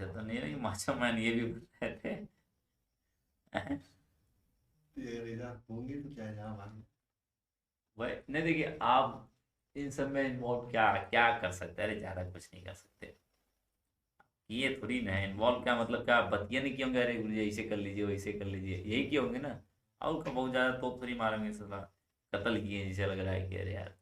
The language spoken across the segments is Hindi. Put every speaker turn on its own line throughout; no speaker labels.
ऐसा तो नहीं है कि मास्टरमाइंड ये भी बोल रहे थे।
तेरे साथ होंगे तो क्या जहाँ भाग।
भाई नहीं, देखिए आप इन सब में इन्वॉल्व क्या क्या कर सकते हैं? अरे ज्यादा कुछ नहीं कर सकते। ये थोड़ी ना है इन्वॉल्व, क्या मतलब क्या बतिया नहीं किए होंगे? अरे गुरुजी ऐसे कर लीजिए वैसे कर लीजिए, यही किए होंगे ना। और का बहुत ज्यादा तो थोड़ी मारेंगे सला, कत्ल किए हैं, जैसे लग रहा है कि अरे यार।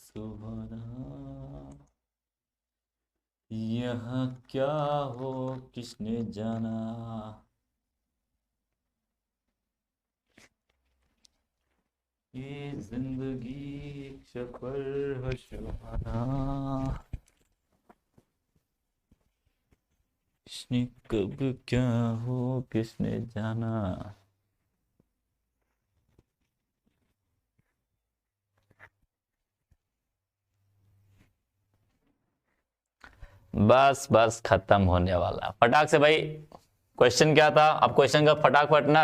सुहाना यहाँ क्या हो किसने जाना। ये जिंदगी एक सफर है सुहाना, किसने कब क्या हो किसने जाना। बस बस खत्म होने वाला फटाक से भाई। क्वेश्चन क्या था? अब क्वेश्चन का फटाफट ना,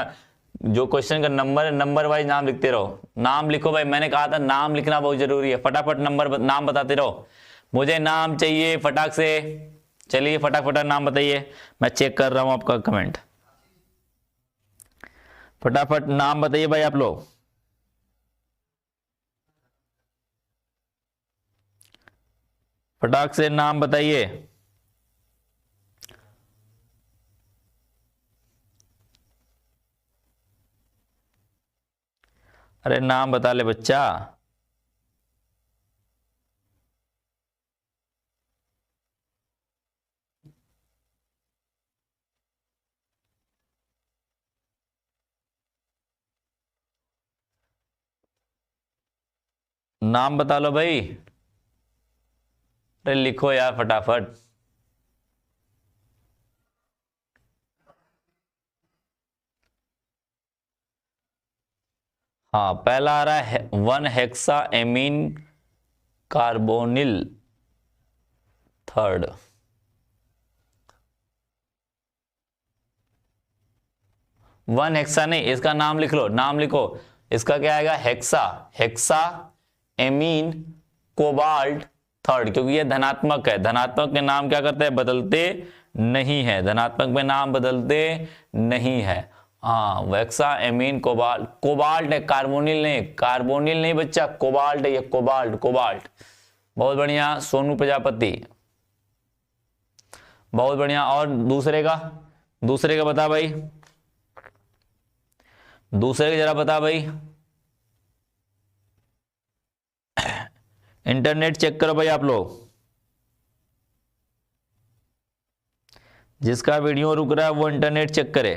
जो क्वेश्चन का नंबर है नंबर वाइज नाम लिखते रहो। नाम लिखो भाई, मैंने कहा था नाम लिखना बहुत जरूरी है। फटाफट नाम बताते रहो। मुझे नाम चाहिए फटाक से। चलिए फटाफट नाम बताइए, मैं चेक कर रहा हूं आपका कमेंट। फटाफट नाम बताइए भाई आप लोग। फटाक से नाम बताइए। अरे नाम बता ले बच्चा। नाम बता लो भाई। अरे लिखो यार फटाफट। हाँ पहला आ रहा है 1 hexa amine carbonyl third. 1 hexa नहीं, इसका नाम लिख लो, नाम लिखो। इसका क्या आएगा? Hexa. Hexa amine cobalt third, क्योंकि ये धनात्मक है। धनात्मक के नाम क्या करते हैं? बदलते नहीं है। धनात्मक में नाम बदलते नहीं है। हाँ वेक्सा एमीन कोबाल्ट। कोबाल्ट है, कार्बोनिल नहीं। कार्बोनिल नहीं बच्चा, कोबाल्ट है ये। Cobalt cobalt. बहुत बढ़िया सोनू प्रजापति, बहुत बढ़िया। और दूसरे का बता भाई। दूसरे का जरा बता भाई। इंटरनेट चेक करो भाई आप लोग। जिसका वीडियो रुक रहा है वो इंटरनेट चेक करे।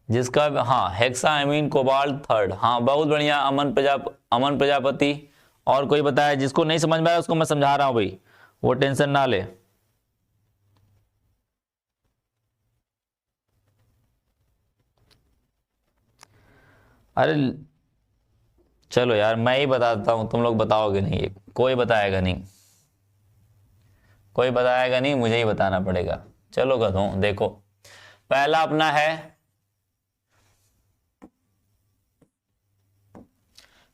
जिसका हाँ हेक्साएमीन कोबाल्ट थर्ड। हाँ बहुत बढ़िया अमन प्रजापति। और कोई बताया? जिसको नहीं समझ में आया उसको मैं समझा रहा हूं भाई, वो टेंशन ना ले। अरे चलो यार मैं ही बताता हूं, तुम लोग बताओगे नहीं, कोई बताएगा नहीं, कोई बताएगा नहीं, मुझे ही बताना पड़ेगा। चलो कहता हूं, देखो पहला अपना है,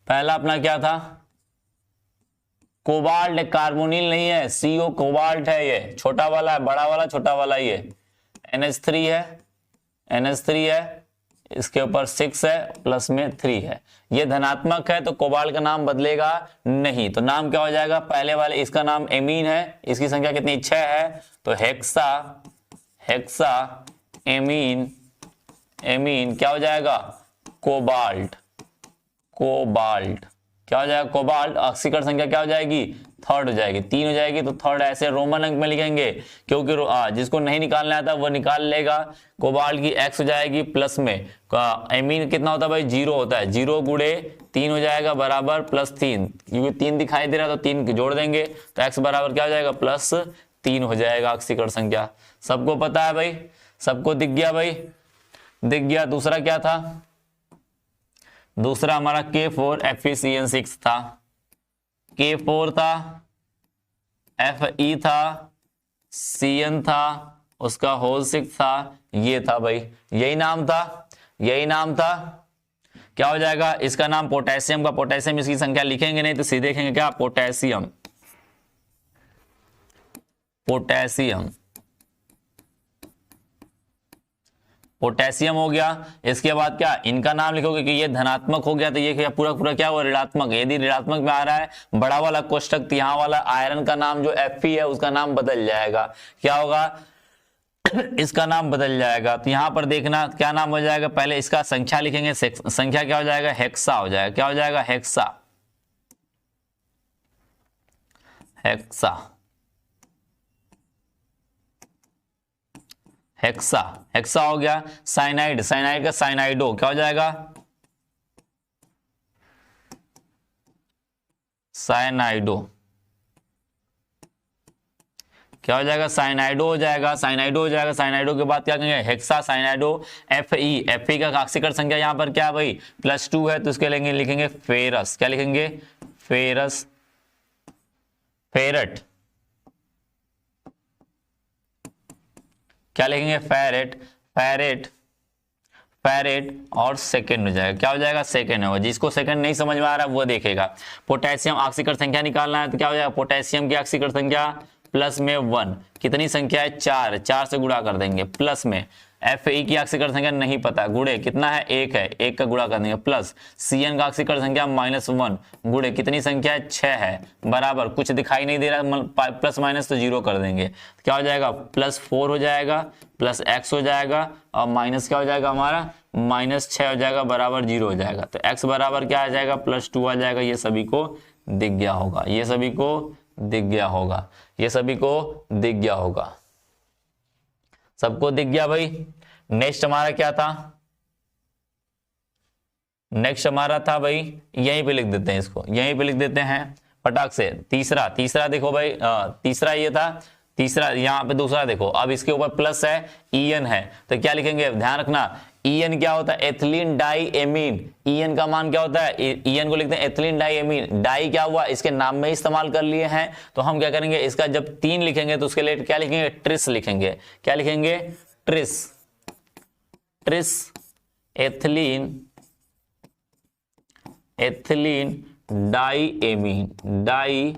पहला अपना क्या था? कोबाल्ट। कार्बोनिल नहीं है, CO कोबाल्ट है, ये छोटा वाला है, बड़ा वाला छोटा वाला ये NH3 है, NH3 है, इसके ऊपर 6 है, प्लस में 3 है, ये धनात्मक है, तो कोबाल्ट का नाम बदलेगा नहीं। तो नाम क्या हो जाएगा? पहले वाले इसका नाम एमीन है, इसकी संख्या कितनी? 6 है, तो हेक्सा एमीन, एमीन क्या हो जाएगा? कोबाल्ट। क्या हो जाएगा? कोबाल्ट। ऑक्सीकरण संख्या क्या हो जाएगी? थर्ड हो जाएगी, 3 हो जाएगी, तो थर्ड ऐसे रोमन अंक में लिखेंगे, क्योंकि जिसको नहीं निकालना आता वो निकाल लेगा। कोबाल्ट की X हो जाएगी प्लस में, एमीन कितना होता है भाई? 0 होता है, 0 गुणे 3 हो जाएगा बराबर +3, क्योंकि 3 दिखाई दे रहा है तो 3 जोड़ देंगे, तो X बराबर क्या हो जाएगा? +3 हो जाएगा ऑक्सीकरण संख्या। सबको पता है भाई? सबको दिख गया भाई? दिख गया। दूसरा क्या था? दूसरा हमारा K4 FeCN6 था, K4 था, Fe था, Cn था, उसका होल 6 था, ये था भाई, यही नाम था, यही नाम था। क्या हो जाएगा? इसका नाम पोटेशियम का, पोटेशियम इसकी संख्या लिखेंगे नहीं तो सीधे लिखेंगे क्या? पोटेशियम, पोटेशियम, पोटेशियम हो गया। इसके बाद क्या? इनका नाम लिखोगे कि ये धनात्मक हो गया, तो ये पूरा पूरा क्या हुआ? ऋणात्मक। यदि ऋणात्मक में आ रहा है बड़ा वाला कोष्टक, तो यहाँ वाला आयरन का नाम जो Fe है उसका नाम बदल जाएगा। क्या होगा? इसका नाम बदल जाएगा। तो यहां पर देखना क्या नाम हो जाएगा? पहले इसका संख्या लिखेंगे, संख्या क्या हो जाएगा? हेक्सा हो जाएगा। क्या हो जाएगा? हेक्सा, हेक्सा, हेक्सा, हेक्सा हो गया। साइनाइड, साइनाइड का साइनाइडो क्या हो जाएगा? साइनाइडो क्या हो जाएगा? साइनाइडो हो जाएगा, साइनाइडो हो जाएगा। साइनाइडो के बाद क्या कहेंगे? हेक्सा साइनाइडो। Fe का ऑक्सीकरण संख्या यहां पर क्या है भाई? +2 है, तो इसके लेंगे लिखेंगे फेरस। क्या लिखेंगे? फेरस, फेरट, क्या लिखेंगे? फेरेट, फेरेट, फेरेट, और सेकंड हो जाएगा। क्या हो जाएगा? सेकंड होगा। जिसको सेकंड नहीं समझ में आ रहा है वो देखेगा। पोटेशियम ऑक्सीकरण संख्या निकालना है, तो क्या हो जाएगा? पोटेशियम की ऑक्सीकरण संख्या प्लस में 1, कितनी संख्या है? 4, 4 से गुणा कर देंगे, प्लस में Fe की ऑक्सीकरण संख्या नहीं पता, गुणे कितना है? 1 है, 1 का गुणा कर देंगे, प्लस Cn का ऑक्सीकरण संख्या -1, गुणे कितनी संख्या है? 6 है, बराबर कुछ दिखाई नहीं दे रहा, प्लस माइनस तो 0 कर देंगे। क्या हो जाएगा? +4 हो जाएगा, प्लस x हो जाएगा, और माइनस क्या हो जाएगा हमारा? -6 हो जाएगा, बराबर 0 हो जाएगा। तो x बराबर क्या आ जाएगा? +2 आ जाएगा। ये सभी को दिख गया होगा, ये सभी को दिख गया होगा, ये सभी को दिख गया होगा, सबको दिख गया भाई। नेक्स्ट हमारा क्या था? नेक्स्ट हमारा था भाई, यहीं पे लिख देते हैं, इसको यहीं पे लिख देते हैं फटाक से। तीसरा, तीसरा देखो भाई, तीसरा ये था, तीसरा यहाँ पे दूसरा देखो। अब इसके ऊपर प्लस है, EN है, तो क्या लिखेंगे? ध्यान रखना, EN क्या होता है? Ethylene die amine. EN का मान क्या होता है? EN को लिखते हैं एथिलीन डाई एमीन। डाई क्या हुआ? इसके नाम में इस्तेमाल कर लिए हैं, तो हम क्या करेंगे? इसका जब 3 लिखेंगे तो उसके लिए क्या लिखेंगे? ट्रिस लिखेंगे। क्या लिखेंगे? Tris, tris ethylene, ethylene diamine, die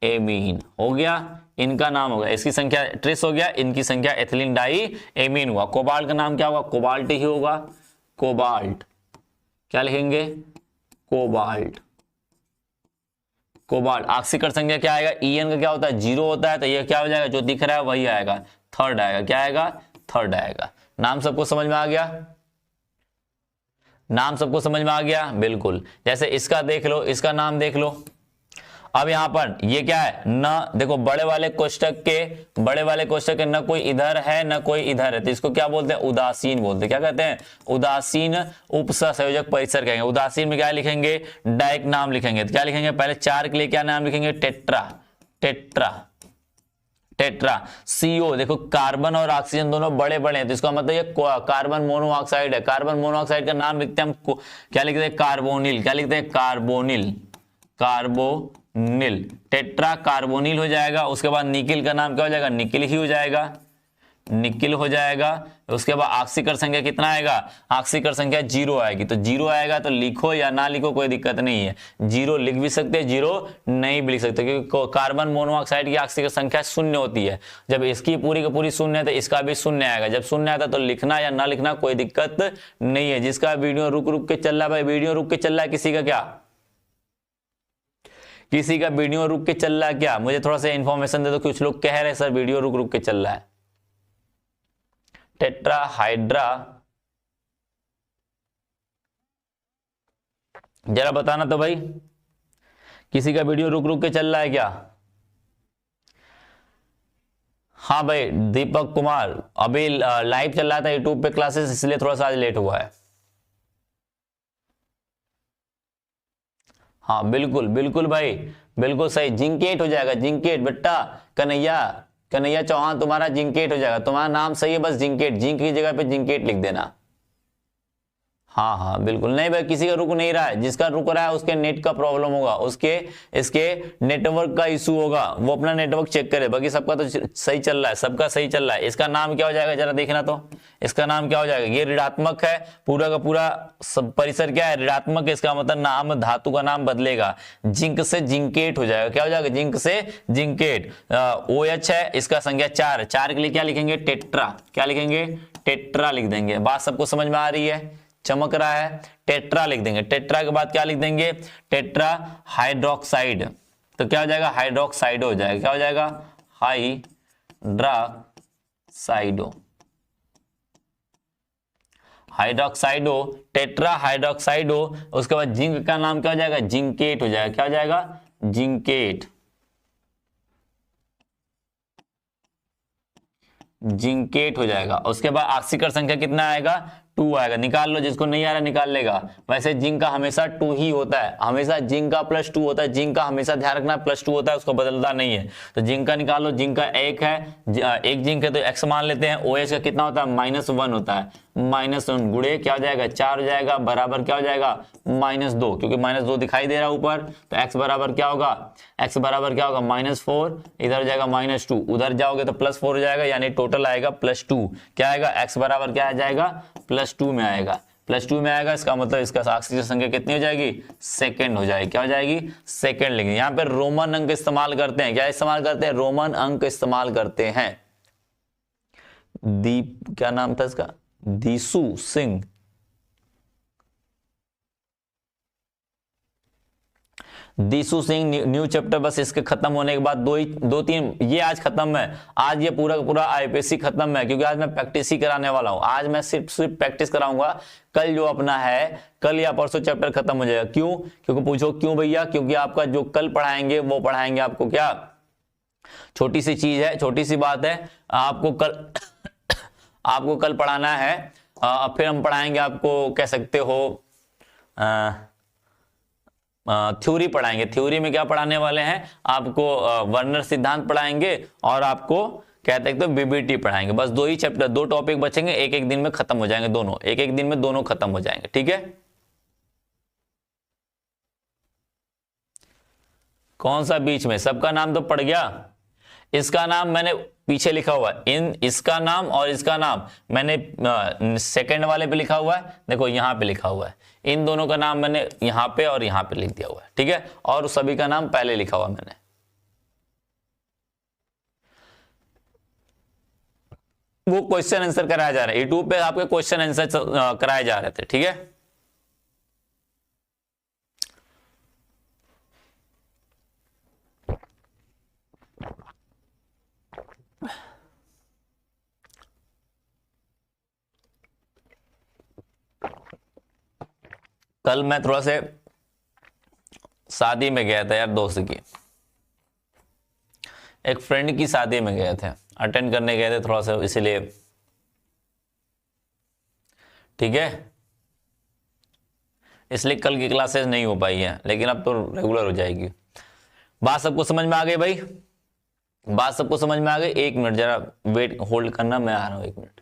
amine हो गया, इनका नाम हो गया, इसकी संख्या ट्रिस हो गया, इनकी संख्या एथिलीन डाई एमीन हुआ। कोबाल्ट का नाम क्या होगा? कोबाल्ट ही होगा, कोबाल्ट। क्या लिखेंगे? Cobalt, cobalt. ऑक्सीकरण संख्या क्या आएगा? EN का क्या होता है? 0 होता है, तो ये क्या हो जाएगा? जो दिख रहा है वही आएगा, थर्ड आएगा। क्या आएगा? थर्ड आएगा। नाम सबको समझ में आ गया? नाम सबको समझ में आ गया? बिल्कुल। जैसे इसका देख लो, इसका नाम देख लो, अब यहां पर ये क्या है, न देखो बड़े वाले कोष्टक के न कोई इधर है न कोई इधर है, तो इसको क्या बोलते हैं, उदासीन बोलते हैं। क्या कहते हैं, उदासीन उपसंयोजक परिसर कहेंगे। उदासीन में क्या लिखेंगे, डायरेक्ट नाम लिखेंगे। तो क्या लिखेंगे, पहले 4 के लिए क्या नाम लिखेंगे, टेट्रा, टेट्रा, टेट्रा। CO देखो कार्बन और ऑक्सीजन दोनों बड़े बड़े हैं, तो इसका मतलब ये कार्बन मोनोऑक्साइड है। कार्बन मोनोऑक्साइड का नाम लिखते हैं हम क्या लिखते हैं, कार्बोनिल। क्या लिखते हैं, कार्बोनिल, कार्बोनिल। टेट्रा कार्बोनिल हो जाएगा। उसके बाद निकिल का नाम क्या हो जाएगा, निकिल ही हो जाएगा, निकिल हो जाएगा। उसके बाद ऑक्सीकर संख्या कितना आएगा, ऑक्सीकर संख्या 0 आएगी। तो 0 आएगा तो लिखो या ना लिखो कोई दिक्कत नहीं है, 0 लिख भी सकते हैं, 0 नहीं भी लिख सकते, क्योंकि कार्बन मोनोऑक्साइड की ऑक्सीकर संख्या 0 होती है। जब इसकी पूरी की पूरी 0 है तो इसका भी 0 आएगा। जब 0 आता तो लिखना या ना लिखना कोई दिक्कत नहीं है। जिसका वीडियो रुक रुक के चल रहा है, भाई वीडियो रुक के चल रहा है, किसी का क्या, किसी का वीडियो रुक के चल रहा है क्या, मुझे थोड़ा सा इंफॉर्मेशन दे दो। कुछ लोग कह रहे हैं सर वीडियो रुक रुक के चल रहा है। टेट्रा हाइड्रा, जरा बताना तो भाई, किसी का वीडियो रुक रुक के चल रहा है क्या। हाँ भाई दीपक कुमार, अभी लाइव चल रहा था यूट्यूब पे क्लासेस, इसलिए थोड़ा सा आज लेट हुआ है। हाँ बिल्कुल बिल्कुल भाई, बिल्कुल सही, जिंकेट हो जाएगा, जिंकेट बेटा। कन्हैया, कन्हैया चौहान तुम्हारा जिंकेट हो जाएगा, तुम्हारा नाम सही है, बस जिंकेट, जिंक की जगह पे जिंकेट लिख देना। हाँ हाँ बिल्कुल, नहीं भाई किसी का रुक नहीं रहा है, जिसका रुक रहा है उसके नेट का प्रॉब्लम होगा, उसके इसके नेटवर्क का इशू होगा, वो अपना नेटवर्क चेक करे। बाकी सबका तो सही चल रहा है, सबका सही चल रहा है। इसका नाम क्या हो जाएगा जरा देखना तो, इसका नाम क्या हो जाएगा, ये ऋणात्मक है, पूरा का पूरा सब परिसर क्या है, ऋणात्मक है। इसका मतलब नाम, धातु का नाम बदलेगा, जिंक से जिंकेट हो जाएगा। क्या हो जाएगा, जिंक से जिंकेट। OH है, इसका संख्या 4 है, 4 के लिए क्या लिखेंगे, टेट्रा। क्या लिखेंगे, टेट्रा लिख देंगे। बात सबको समझ में आ रही है, चमक रहा है, टेट्रा लिख देंगे। टेट्रा के बाद क्या लिख देंगे, टेट्रा हाइड्रोक्साइड, तो क्या हो जाएगा, हाइड्रोक्साइडो हो जाएगा। क्या हो जाएगा, हाइड्रोक्साइडो, हाइड्रोक्साइडो, टेट्रा हाइड्रोक्साइडो। उसके बाद जिंक का नाम क्या हो जाएगा, जिंकेट हो जाएगा। क्या हो जाएगा, जिंकेट, जिंकेट हो जाएगा। उसके बाद ऑक्सीकर संख्या कितना आएगा, 2 आएगा। निकाल लो, जिसको नहीं आ रहा निकाल लेगा। वैसे जिंक का हमेशा 2 ही होता है, हमेशा जिंक का +2 होता है, जिंक का हमेशा ध्यान रखना +2 होता है, उसको बदलता नहीं है। तो जिंक का निकाल लो, जिंक का 1 है, 1 जिंक है तो x मान लेते हैं। OH का कितना होता है, -1 होता है, -1 गुणे क्या हो जाएगा, 4 हो जाएगा, बराबर क्या हो जाएगा, -2, क्योंकि -2 दिखाई दे रहा है ऊपर, तो x बराबर क्या होगा, x बराबर क्या होगा, -4, इधर हो जाएगा -2, उधर जाओगे तो +4 हो जाएगा, यानी टोटल आएगा +2। क्या आएगा, x बराबर क्या आ जाएगा, +2 में आएगा, +2 में आएगा। इसका मतलब इसका ऑक्सीजन संख्या कितनी हो जाएगी, सेकंड हो जाएगी। क्या हो जाएगी, सेकंड लेंगे। यहाँ पे रोमन अंक इस्तेमाल करते हैं, क्या इस्तेमाल करते हैं, रोमन अंक इस्तेमाल करते हैं। दीप, क्या नाम था इसका, दीसू सिंह, दीसू सिंह। न्यू चैप्टर बस इसके खत्म होने के बाद 2-3 ये आज खत्म है, आज ये पूरा का पूरा IPSC खत्म है, क्योंकि आज मैं प्रैक्टिस ही कराने वाला हूं। आज मैं सिर्फ प्रैक्टिस कराऊंगा। कल जो अपना है, कल या परसों चैप्टर खत्म हो जाएगा। क्यों, क्योंकि पूछो क्यों भैया, क्योंकि आपका जो कल पढ़ाएंगे वो पढ़ाएंगे आपको क्या, छोटी सी चीज है, छोटी सी बात है, आपको कल आपको कल पढ़ाना है। फिर हम पढ़ाएंगे आपको, कह सकते हो थ्योरी पढ़ाएंगे। थ्योरी में क्या पढ़ाने वाले हैं आपको, वर्नर सिद्धांत पढ़ाएंगे और आपको कहते हैं तो BBT पढ़ाएंगे। बस 2 ही चैप्टर, 2 टॉपिक बचेंगे, एक दिन में खत्म हो जाएंगे दोनों, एक दिन में दोनों खत्म हो जाएंगे, ठीक है। कौन सा बीच में, सबका नाम तो पड़ गया। इसका नाम मैंने पीछे लिखा हुआ है, इसका नाम और इसका नाम मैंने सेकंड वाले पे लिखा हुआ है, देखो यहां पे लिखा हुआ है। इन दोनों का नाम मैंने यहां पे और यहां पे लिख दिया हुआ है, ठीक है। और सभी का नाम पहले लिखा हुआ मैंने। वो क्वेश्चन आंसर कराया जा रहा है यूट्यूब पे, आपके क्वेश्चन आंसर कराए जा रहे थे, ठीक है। कल मैं थोड़ा से शादी में गया था यार, दोस्त की, एक फ्रेंड की शादी में गए थे, अटेंड करने गए थे थोड़ा सा, इसीलिए। ठीक है, इसलिए कल की क्लासेस नहीं हो पाई है, लेकिन अब तो रेगुलर हो जाएगी। बात सबको समझ में आ गई भाई? बात सबको समझ में आ गई? एक मिनट जरा वेट होल्ड करना, मैं आ रहा हूं, एक मिनट।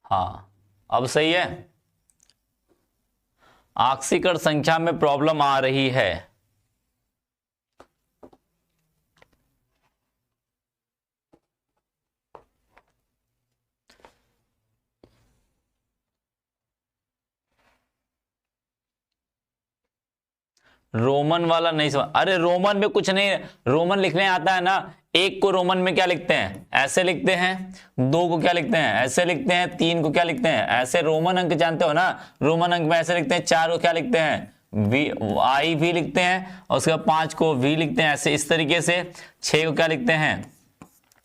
हाँ, अब सही है। ऑक्सीकरण संख्या में प्रॉब्लम आ रही है। रोमन वाला नहीं समझ? अरे रोमन में कुछ नहीं, रोमन लिखने आता है ना। एक को रोमन में क्या लिखते हैं? ऐसे लिखते हैं। दो को क्या लिखते हैं? ऐसे लिखते हैं। तीन को क्या लिखते हैं? ऐसे। रोमन अंक जानते हो ना, रोमन अंक में ऐसे लिखते हैं। चार को क्या लिखते हैं? वी, आई भी लिखते हैं, और उसके बाद 5 को वी लिखते हैं, ऐसे इस तरीके से। 6 को क्या लिखते हैं?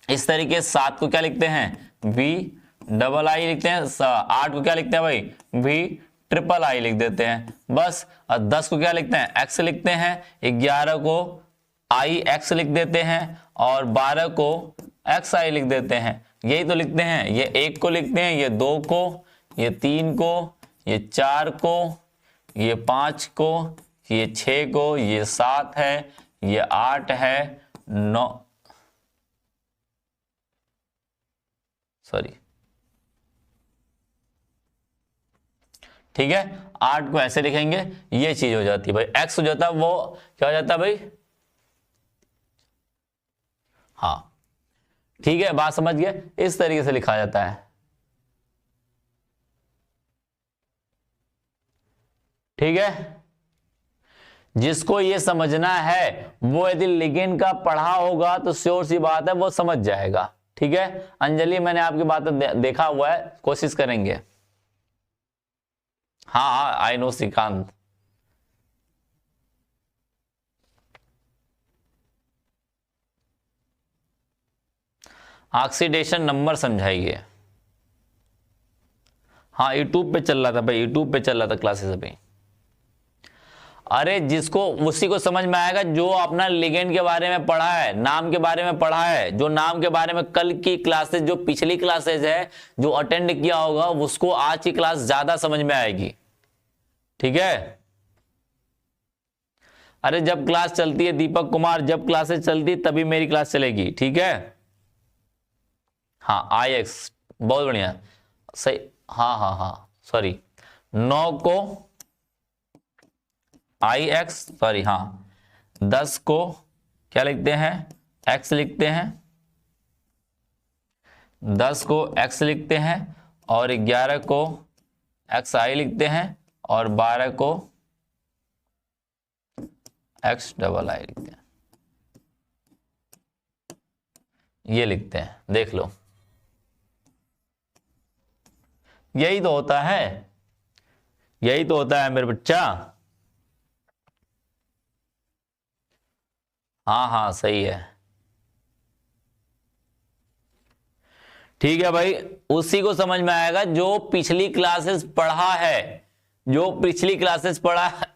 इस तरीके से। 7 को क्या लिखते हैं? वी डबल आई लिखते हैं। 8 को क्या लिखते हैं भाई? वी ट्रिपल आई लिख देते हैं, बस। और 10 को क्या लिखते हैं? एक्स लिखते हैं। 11 को आई एक्स लिख देते हैं, और 12 को एक्स आई लिख देते हैं। यही तो लिखते हैं। ये 1 को लिखते हैं, ये 2 को, ये 3 को, ये 4 को, ये 5 को, ये 6 को, ये 7 है, ये 8 है, 9, सॉरी, ठीक है। 8 को ऐसे लिखेंगे, ये चीज हो जाती है भाई। एक्स हो जाता है, वो क्या हो जाता है भाई? हाँ, ठीक है, बात समझ गए? इस तरीके से लिखा जाता है। ठीक है, जिसको ये समझना है वो यदि लिगेंड का पढ़ा होगा तो श्योर सी बात है वो समझ जाएगा। ठीक है अंजलि, मैंने आपकी बात देखा हुआ है, कोशिश करेंगे। हाँ हाँ, I know Shrikant. Oxidation number समझाइए। हाँ, यूट्यूब पे चल रहा था भाई, यूट्यूब पे चल रहा था क्लासेस अभी। अरे जिसको, उसी को समझ में आएगा जो अपना लिगेंड के बारे में पढ़ा है, नाम के बारे में पढ़ा है। जो नाम के बारे में कल की क्लासेस, जो पिछली क्लासेस है, जो अटेंड किया होगा, उसको आज की क्लास ज्यादा समझ में आएगी। ठीक है, अरे जब क्लास चलती है दीपक कुमार, जब क्लासेस चलती है तभी मेरी क्लास चलेगी। ठीक है, हाँ आई एक्स, बहुत बढ़िया, सही। हाँ हाँ हाँ, सॉरी, 9 को आई एक्स, सॉरी, हाँ 10 को क्या लिखते हैं? एक्स लिखते हैं। 10 को एक्स लिखते हैं, और 11 को एक्स आई लिखते हैं, और 12 को एक्स डबल आई लिखते हैं। ये लिखते हैं, देख लो, यही तो होता है, यही तो होता है मेरे बच्चा। हाँ हाँ, सही है। ठीक है भाई, उसी को समझ में आएगा जो पिछली क्लासेस पढ़ा है। जो पिछली क्लासेस पढ़ा है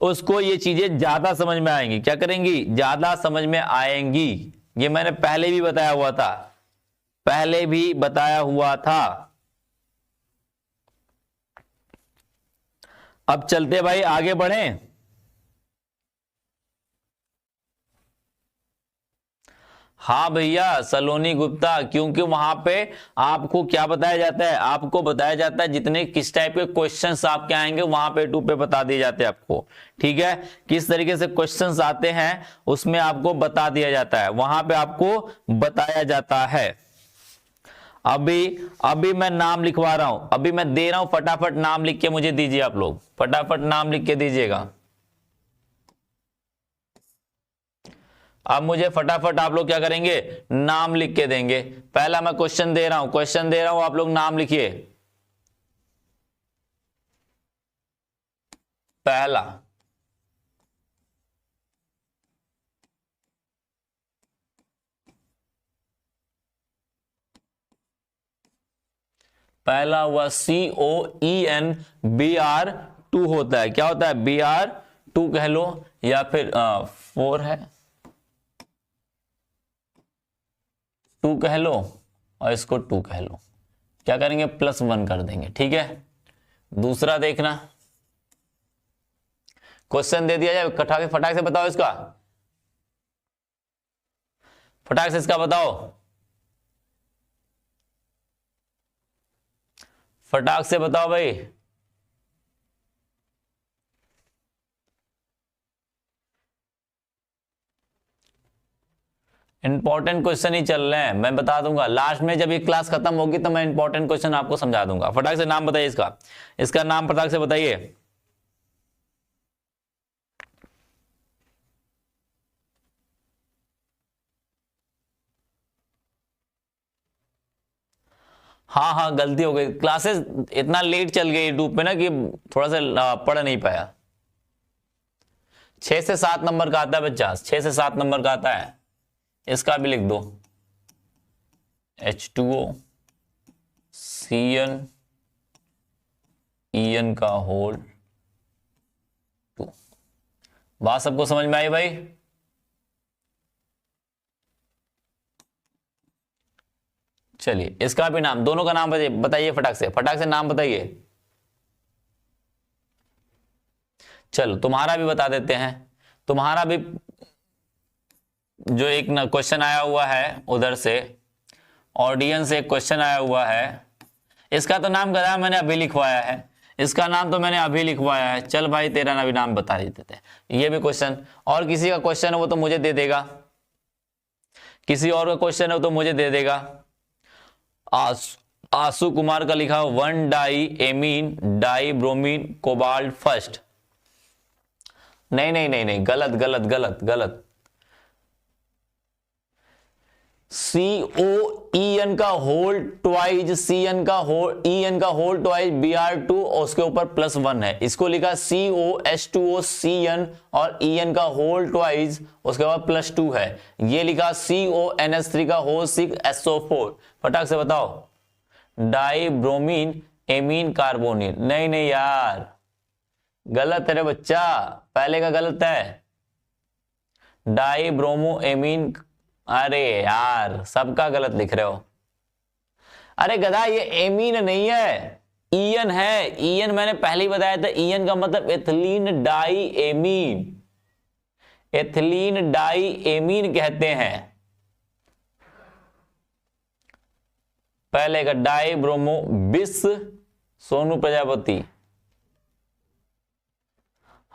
उसको ये चीजें ज्यादा समझ में आएंगी। क्या करेंगी? ज्यादा समझ में आएंगी। ये मैंने पहले भी बताया हुआ था, पहले भी बताया हुआ था। अब चलते भाई, आगे बढ़ें। हाँ भैया, सलोनी गुप्ता, क्योंकि वहां पे आपको क्या बताया जाता है, आपको बताया जाता है जितने किस टाइप के क्वेश्चंस आपके आएंगे वहां पे टू पे बता दिए जाते हैं आपको। ठीक है, किस तरीके से क्वेश्चंस आते हैं उसमें आपको बता दिया जाता है, वहां पे आपको बताया जाता है। अभी मैं नाम लिखवा रहा हूं, अभी मैं दे रहा हूं, फटाफट नाम लिख के मुझे दीजिए, आप लोग फटाफट नाम लिख के दीजिएगा। अब मुझे फटाफट आप लोग क्या करेंगे, नाम लिख के देंगे। पहला मैं क्वेश्चन दे रहा हूं, क्वेश्चन दे रहा हूं, आप लोग नाम लिखिए। पहला, पहला हुआ COEN BR2 होता है, क्या होता है, BR2 कह लो, या फिर 4 है, 2 कह लो, और इसको 2 कह लो। क्या करेंगे, +1 कर देंगे। ठीक है, दूसरा देखना, क्वेश्चन दे दिया जाए, फटाक से बताओ इसका, फटाक से इसका बताओ, फटाक से बताओ भाई। इंपॉर्टेंट क्वेश्चन ही चल रहे हैं, मैं बता दूंगा लास्ट में, जब ये क्लास खत्म होगी तो मैं इंपॉर्टेंट क्वेश्चन आपको समझा दूंगा। फटाक से नाम बताइए इसका, इसका नाम फटाक से बताइए। हाँ हाँ, गलती हो गई, क्लासेस इतना लेट चल गई यूट्यूब पे ना कि थोड़ा सा पढ़ नहीं पाया। 6 से 7 नंबर का आता है बच्चा, 6 से 7 नंबर का आता है, इसका भी लिख दो, H2O CN EN का होल 2। बात सबको समझ में आई भाई? चलिए इसका भी नाम, दोनों का नाम बताइए, फटाक से नाम बताइए। चलो तुम्हारा भी बता देते हैं, तुम्हारा भी जो एक ना क्वेश्चन आया हुआ है उधर से, ऑडियंस से एक क्वेश्चन आया हुआ है, इसका तो नाम गधा मैंने अभी लिखवाया है, इसका नाम तो मैंने अभी लिखवाया है। चल भाई तेरा ना भी नाम बता देते थे, ये भी क्वेश्चन, और किसी का क्वेश्चन है वो तो मुझे दे देगा, किसी और का क्वेश्चन है तो मुझे दे देगा। आशु कुमार का लिखा 1 diamine dibromine cobalt first. नहीं नहीं नहीं नहीं, गलत गलत गलत गलत। COEN का होल ट्वाइज, CN का होल, EN का होल ट्वाइज BR2 और उसके ऊपर +1 है, इसको लिखा COH2O CN और EN का होल ट्वाइज उसके बाद +2 है, ये लिखा CONH3 का होल 6 SO4। फटाक से बताओ, डाई ब्रोमीन एमीन कार्बोनिल। नहीं नहीं यार, गलत है रे बच्चा, पहले का गलत है, डाई ब्रोमो एमीन। अरे यार सबका गलत लिख रहे हो, अरे गधा ये एमीन नहीं है, EN है, EN मैंने पहले ही बताया था, EN का मतलब ethylene diamine, ethylene diamine कहते हैं। पहले का डाई ब्रोमो बिस, सोनू प्रजापति,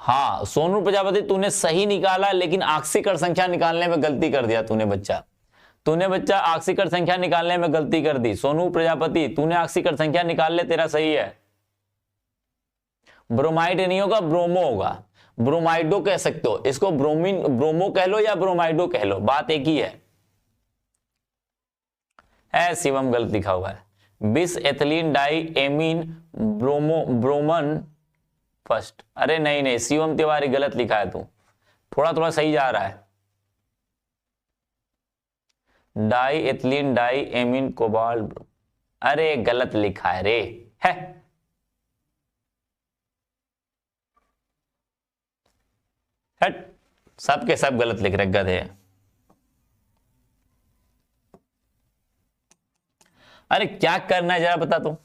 हाँ सोनू प्रजापति तूने सही निकाला, लेकिन आक्सीकर संख्या निकालने में गलती कर दिया तूने बच्चा, तूने बच्चा आक्सीकर संख्या निकालने में गलती कर दी। सोनू प्रजापति तूने आक्सीकर संख्या निकाल ले, तेरा सही है। ब्रोमाइड नहीं होगा, ब्रोमो होगा, ब्रोमाइडो कह सकते हो इसको, ब्रोमीन ब्रोमो कह लो या ब्रोमाइडो कह लो, बात एक ही है। शिवम गलत लिखा हुआ है, bis ethylene diamine bromo bromine first. अरे नहीं नहीं शिवम तिवारी गलत लिखा है, तू थोड़ा थोड़ा सही जा रहा है। Di ethylene diamine cobalt, अरे गलत लिखा है रे, है हट, सबके सब गलत लिख रहे गधे। अरे क्या करना है जरा बता तू,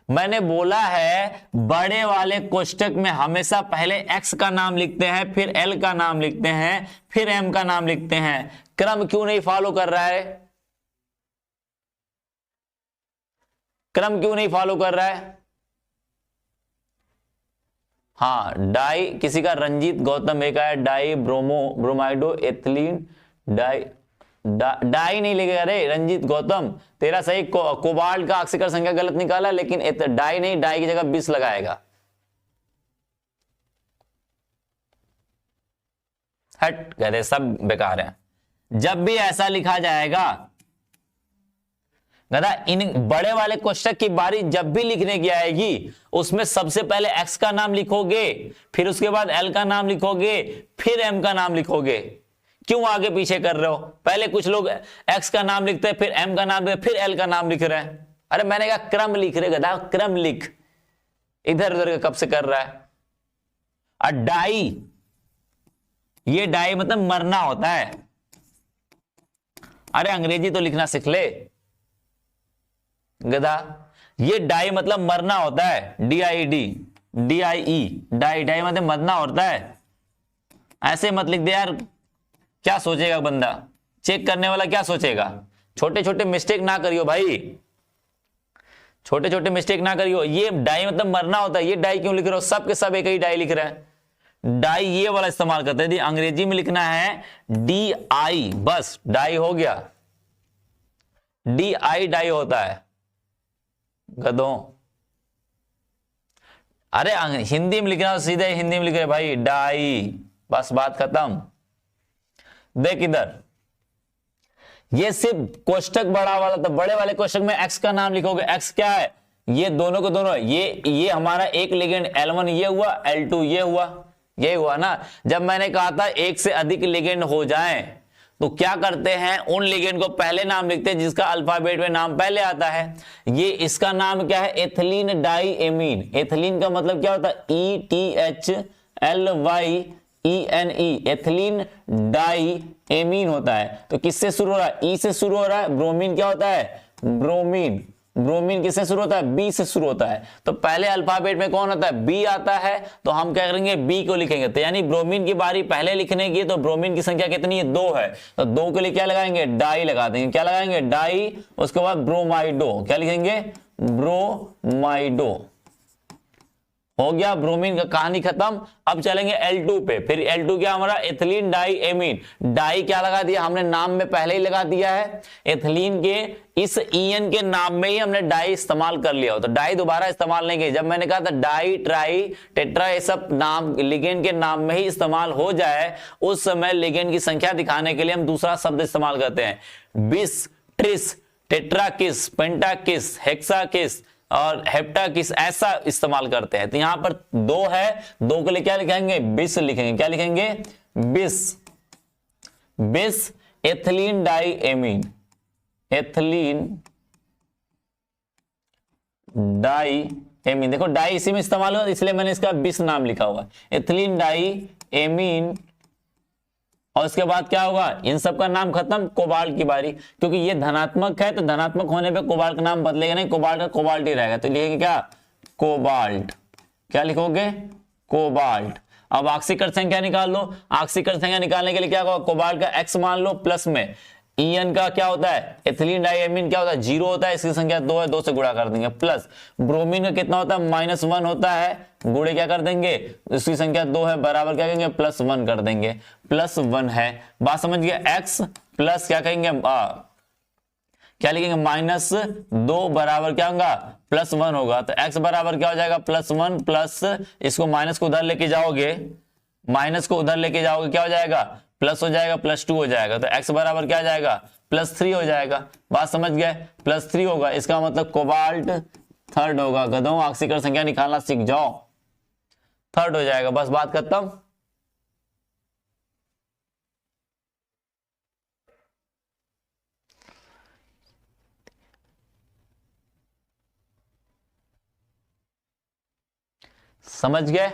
मैंने बोला है बड़े वाले कोष्टक में हमेशा पहले x का नाम लिखते हैं, फिर l का नाम लिखते हैं, फिर m का नाम लिखते हैं। क्रम क्यों नहीं फॉलो कर रहा है? क्रम क्यों नहीं फॉलो कर रहा है? हाँ, डाई किसी का रंजीत गौतम एक आया, डाई ब्रोमाइडो एथिलीन डाई डाई नहीं लिखेगा रे रंजीत गौतम, तेरा सही कोबाल्ट का ऑक्सीकरण संख्या गलत निकाला, लेकिन डाई नहीं, डाई की जगह 20 लगाएगा। हट गए, सब बेकार है। जब भी ऐसा लिखा जाएगा गधा, इन बड़े वाले कोष्टक की बारी जब भी लिखने की आएगी उसमें सबसे पहले x का नाम लिखोगे, फिर उसके बाद l का नाम लिखोगे, फिर m का नाम लिखोगे। क्यों आगे पीछे कर रहे हो? पहले कुछ लोग x का नाम लिखते हैं, फिर m का नाम लिखते, फिर l का नाम लिख रहे हैं। अरे मैंने कहा क्रम लिख रहे गधा, क्रम लिख, इधर उधर कब से कर रहा है। और डाई, ये डाई मतलब मरना होता है। अरे अंग्रेजी तो लिखना सीख ले गधा, ये डाई मतलब मरना होता है, DID DIE डाई, डाई मतलब मरना होता है। ऐसे मत लिख दे यार, क्या सोचेगा बंदा, चेक करने वाला क्या सोचेगा। छोटे छोटे मिस्टेक ना करियो भाई, छोटे छोटे मिस्टेक ना करियो। ये डाई मतलब मरना होता है, ये डाई क्यों लिख रहे हो? सब के सब एक ही डाई लिख रहे हैं। डाई ये वाला इस्तेमाल करते हैं, अंग्रेजी में लिखना है DI, बस डाई हो गया, DI डाई होता है गधों। अरे हिंदी में लिखना, सीधे हिंदी में लिख रहे भाई, डाई, बस बात खत्म। देख इधर, ये सिर्फ कोष्टक बड़ा वाला, तो बड़े वाले कोष्टक में x का नाम लिखोगे। x क्या है? ये दोनों को दोनों, ये हमारा एक लिगेंड L1 ये हुआ, L2 ये हुआ, ये हुआ ना। जब मैंने कहा था एक से अधिक लिगेंड हो जाएं तो क्या करते हैं, उन लिगेंड को पहले नाम लिखते हैं जिसका अल्फाबेट में नाम पहले आता है। ये इसका नाम क्या है? Ethylene diamine. एथिलीन का मतलब क्या होता है? ETHLYENE, एथिलीन डाई एमीन होता है। तो किससे शुरू हो रहा है? ई से शुरू हो रहा है। ब्रोमीन क्या होता है? ब्रोमीन। ब्रोमीन किससे शुरू होता है? बी से शुरू होता है। तो पहले अल्फाबेट में कौन आता है? बी आता है, तो हम क्या करेंगे? बी को लिखेंगे। तो यानी ब्रोमीन की बारी पहले लिखने की, तो ब्रोमीन की संख्या कितनी है? 2 है, तो 2 के लिए क्या लगाएंगे? डाई लगा देंगे। क्या लगाएंगे? डाई। उसके बाद ब्रोमाइडो, क्या लिखेंगे? ब्रोमाइडो। हो गया ब्रोमीन का कहानी खत्म। अब चलेंगे L2 पे। फिर L2 क्या हमारा? Ethylene diamine. डाई क्या लगा दिया हमने? नाम में पहले ही लगा दिया है। एथिलीन के इस EN के नाम में ही हमने डाई इस्तेमाल कर लिया हो, तो डाई दोबारा इस्तेमाल नहीं किया। जब मैंने कहा था डाई, ट्राई, टेट्रा, ये सब नाम लिगेंड के नाम में ही इस्तेमाल हो जाए, उस समय लिगेंड की संख्या दिखाने के लिए हम दूसरा शब्द इस्तेमाल करते हैं। बिस, ट्रिस, टेट्राकिस, पेंटाकिस, हेक्साकिस और हेप्टाकिस, ऐसा इस्तेमाल करते हैं। तो यहां पर 2 है, 2 के लिए क्या लिखेंगे? बिस लिखेंगे। क्या लिखेंगे? Bis. Bis ethylene diamine, ethylene diamine. देखो डाई इसी में इस्तेमाल हो, इसलिए मैंने इसका बिस नाम लिखा हुआ है, एथिलीन डाई एमीन। और उसके बाद क्या होगा? इन सब का नाम खत्म, कोबाल्ट की बारी। क्योंकि ये धनात्मक है, तो धनात्मक होने पे कोबाल्ट का नाम बदलेगा नहीं, कोबाल्ट का कोबाल्ट ही रहेगा। तो लिखेंगे क्या? कोबाल्ट। क्या लिखोगे? कोबाल्ट। अब ऑक्सीकरण संख्या निकाल लो। ऑक्सीकरण संख्या निकालने के लिए क्या होगा? कोबाल्ट का x मान लो, प्लस में EN का क्या होता है? एथिलीन डाइएमीन क्या होता है? 0 होता है, इसकी संख्या 2 है, 2 से गुणा कर देंगे। प्लस ब्रोमीन का कितना होता है? -1 होता है, गुणे क्या कर देंगे? इसकी संख्या 2 है, बराबर क्या कहेंगे? +1 कर देंगे। +1 है, बात समझ गए? x प्लस क्या कहेंगे? क्या लिखेंगे? -2 बराबर क्या होगा? +1 होगा। तो x बराबर क्या हो जाएगा? +1 प्लस इसको माइनस को उधर लेके जाओगे, माइनस को उधर लेके जाओगे, क्या हो जाएगा? प्लस हो जाएगा, +2 हो जाएगा। तो x बराबर क्या आ जाएगा? +3 हो जाएगा। बात समझ गए? +3 होगा, इसका मतलब कोबाल्ट थर्ड होगा। गधों, ऑक्सीकरण संख्या निकालना सीख जाओ, थर्ड हो जाएगा। बस बात खत्म। समझ गए?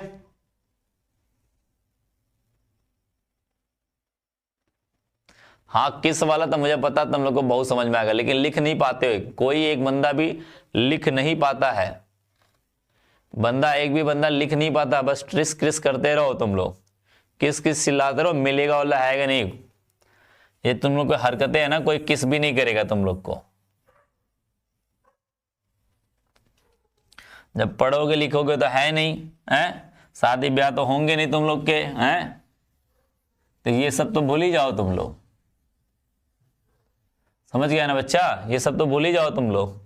हाँ, किस वाला तो मुझे पता तुम लोग को बहुत समझ में आएगा, लेकिन लिख नहीं पाते हो। कोई एक बंदा भी लिख नहीं पाता है। बंदा एक भी बंदा लिख नहीं पाता, बस ट्रिस क्रिस करते रहो तुम लोग, किस किस चिल्लाते रहो, मिलेगा वाला है नहीं। ये तुम लोग की हरकतें है ना, कोई किस भी नहीं करेगा तुम लोग को। जब पढ़ोगे लिखोगे तो है नहीं, है शादी ब्याह तो होंगे नहीं तुम लोग के, हैं तो ये सब तो भूल ही जाओ तुम लोग। समझ गया ना बच्चा, ये सब तो भूल ही जाओ तुम लोग,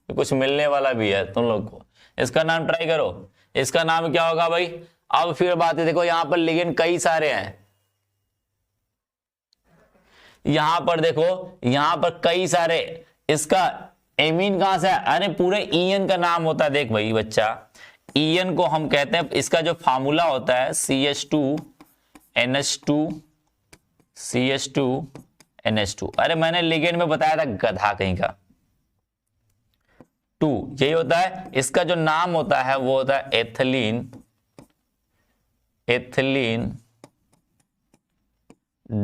कुछ मिलने वाला भी है तुम लोग को। इसका नाम ट्राई करो, इसका नाम क्या होगा भाई। अब फिर बात है, देखो यहां पर लिगेंड कई सारे हैं, यहां पर देखो यहां पर कई सारे। इसका एमीन कहां से है, अरे पूरे ईएन का नाम होता है। देख भाई बच्चा, ईएन को हम कहते हैं, इसका जो फार्मूला होता है CH2NH2 CH2NH2। अरे मैंने लिगेंड में बताया था गधा कहीं का, 2 यही होता है। इसका जो नाम होता है वो होता है एथिलीन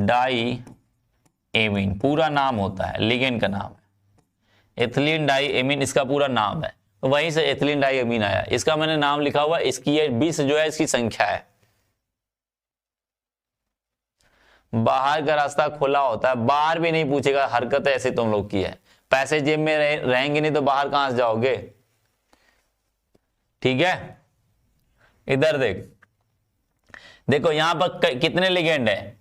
डाई एमीन, पूरा नाम होता है, लिगेंड का नाम है एथिलीन डाई एमीन, इसका पूरा नाम है। तो वहीं से एथिलीन डाई एमीन आया, इसका मैंने नाम लिखा हुआ। इसकी ये 20 जो है इसकी संख्या है। बाहर का रास्ता खुला होता है, बाहर भी नहीं पूछेगा, हरकत ऐसी तुम लोग की है। पैसे जेब में रहेंगे नहीं तो बाहर कहां से जाओगे, ठीक है। इधर देखो यहां पर कितने लिगेंड है,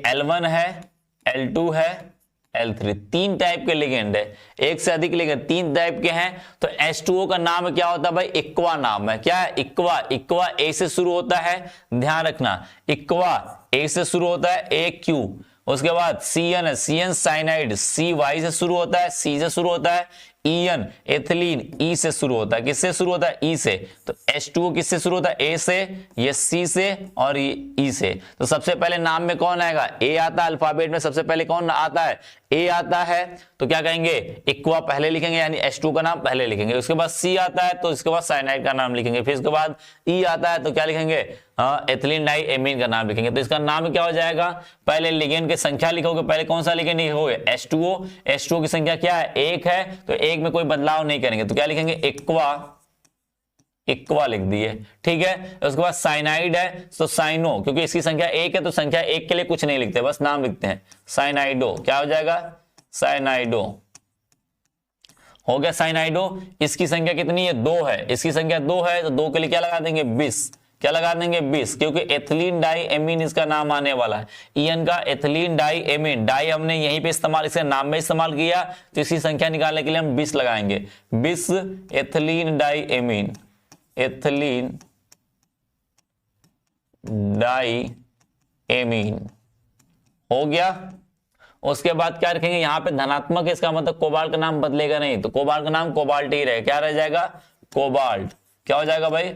L1 है, L2 है, L3, 3 टाइप के लिगेंड है। एक से अधिक लिगेंड 3 टाइप के हैं। तो H2O का नाम क्या होता है भाई, इक्वा नाम है। क्या है, इक्वा। इक्वा A से शुरू होता है, ध्यान रखना, इक्वा A से शुरू होता है, AQ। उसके बाद CN है, CN साइनाइड, CY से शुरू होता है, C से शुरू होता है। EN एथिलीन, E से शुरू होता है। किससे शुरू होता है, E से। तो H2O किससे शुरू होता है, A से, ये C से और ये E से। तो सबसे पहले नाम में कौन आएगा, A आता है। अल्फाबेट में सबसे पहले कौन आता है, A आता है। तो क्या कहेंगे, इक्वा पहले लिखेंगे, यानी H2 का नाम पहले लिखेंगे। उसके बाद C आता है तो इसके बाद साइनाइड का नाम लिखेंगे। फिर उसके बाद E आता है तो क्या लिखेंगे, एथिलीन डाई एमीन का नाम लिखेंगे। तो इसका नाम क्या हो जाएगा, पहले लिगेंड की संख्या लिखोगे, पहले कौन सा लिगेंड लिखोगे, H2O। H2O की संख्या क्या है, 1 है, तो 1 में कोई बदलाव नहीं करेंगे, तो क्या लिखेंगे, इक्वा लिख दिए, ठीक है। उसके बाद साइनाइड है तो साइनो, क्योंकि इसकी संख्या 1 है तो संख्या 1 के लिए कुछ नहीं लिखते, बस नाम लिखते हैं। साइनाइडो, क्या हो जाएगा, साइनाइडो हो गया। साइनाइडो, इसकी संख्या कितनी है, 2 है, इसकी संख्या 2 है तो 2 के लिए क्या लगा देंगे, 20। क्या लगा देंगे, 20, क्योंकि एथिलीन डाई एमीन इसका नाम आने वाला है। ईएन का एथिलीन डाई एमीन, डाई हमने यहीं पे इस्तेमाल, इसके नाम में इस्तेमाल किया, तो इसकी संख्या निकालने के लिए हम 20 लगाएंगे। 20 ethylene diamine, ethylene diamine हो गया। उसके बाद क्या रखेंगे, यहां पे धनात्मक है, इसका मतलब कोबाल्ट का नाम बदलेगा नहीं, तो कोबाल्ट का नाम कोबाल्ट ही रहेगा। क्या रह जाएगा, कोबाल्ट। क्या हो जाएगा भाई,